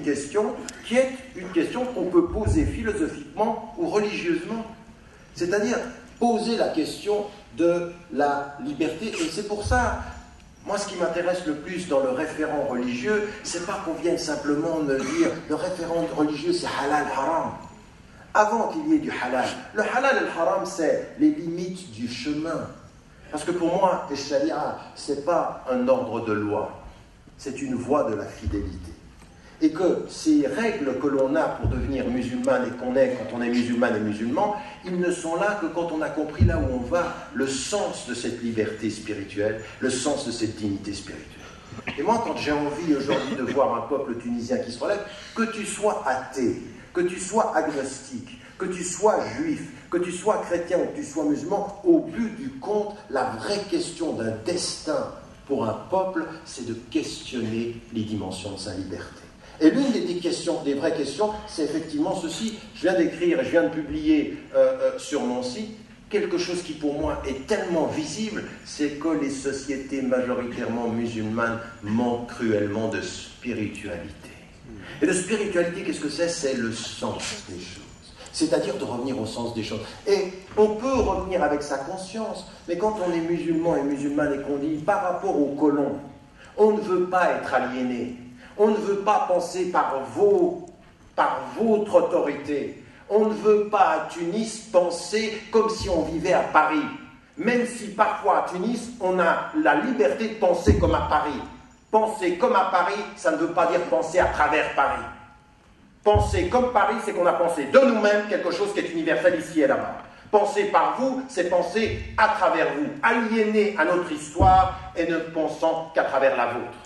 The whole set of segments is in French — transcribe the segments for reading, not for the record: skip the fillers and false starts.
question, qui est une question qu'on peut poser philosophiquement ou religieusement. C'est-à-dire poser la question de la liberté. Et c'est pour ça, moi, ce qui m'intéresse le plus dans le référent religieux, c'est pas qu'on vienne simplement me dire le référent religieux, c'est halal, haram. Avant qu'il y ait du halal. Le halal et le haram, c'est les limites du chemin. Parce que pour moi, le sharia, ce n'est pas un ordre de loi, c'est une voie de la fidélité. Et que ces règles que l'on a pour devenir musulman et qu'on est quand on est musulman et musulman, ils ne sont là que quand on a compris là où on va, le sens de cette liberté spirituelle, le sens de cette dignité spirituelle. Et moi, quand j'ai envie aujourd'hui de voir un peuple tunisien qui se relève, que tu sois athée, que tu sois agnostique, que tu sois juif, que tu sois chrétien ou que tu sois musulman, au but du compte, la vraie question d'un destin pour un peuple, c'est de questionner les dimensions de sa liberté. Et l'une des vraies questions, c'est effectivement ceci. Je viens d'écrire et je viens de publier sur mon site quelque chose qui pour moi est tellement visible, c'est que les sociétés majoritairement musulmanes manquent cruellement de spiritualité. Et de spiritualité, qu'est-ce que c'est? C'est le sens des choses. C'est-à-dire de revenir au sens des choses. Et on peut revenir avec sa conscience, mais quand on est musulman et musulmane et qu'on dit par rapport aux colons, on ne veut pas être aliéné, on ne veut pas penser par votre autorité, on ne veut pas à Tunis penser comme si on vivait à Paris, même si parfois à Tunis on a la liberté de penser comme à Paris. Penser comme à Paris, ça ne veut pas dire penser à travers Paris. Penser comme Paris, c'est qu'on a pensé de nous-mêmes quelque chose qui est universel ici et là-bas. Penser par vous, c'est penser à travers vous, aliéné à notre histoire et ne pensant qu'à travers la vôtre.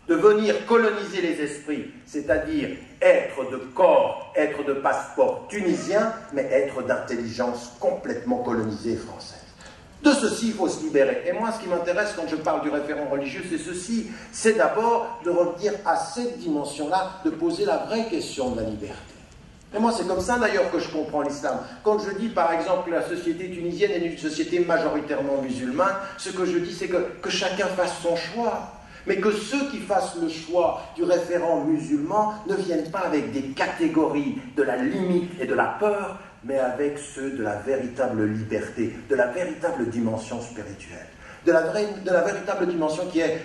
De venir coloniser les esprits, c'est-à-dire être de corps, être de passeport tunisien, mais être d'intelligence complètement colonisée française. De ceci, il faut se libérer. Et moi, ce qui m'intéresse quand je parle du référent religieux, c'est ceci. C'est d'abord de revenir à cette dimension-là, de poser la vraie question de la liberté. Et moi, c'est comme ça d'ailleurs que je comprends l'islam. Quand je dis, par exemple, que la société tunisienne est une société majoritairement musulmane, ce que je dis, c'est que chacun fasse son choix. Mais que ceux qui fassent le choix du référent musulman ne viennent pas avec des catégories de la limite et de la peur, mais avec ceux de la véritable liberté, de la véritable dimension spirituelle, de la véritable dimension qui est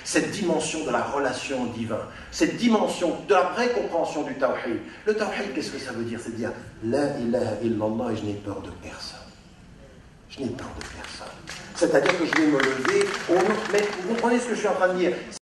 cette dimension de la relation divine, cette dimension de la vraie compréhension du tawhid. Le tawhid, qu'est-ce que ça veut dire? C'est dire la ilaha illallah et je n'ai peur de personne. Je n'ai peur de personne. C'est-à-dire que je vais me lever, mais vous comprenez ce que je suis en train de dire?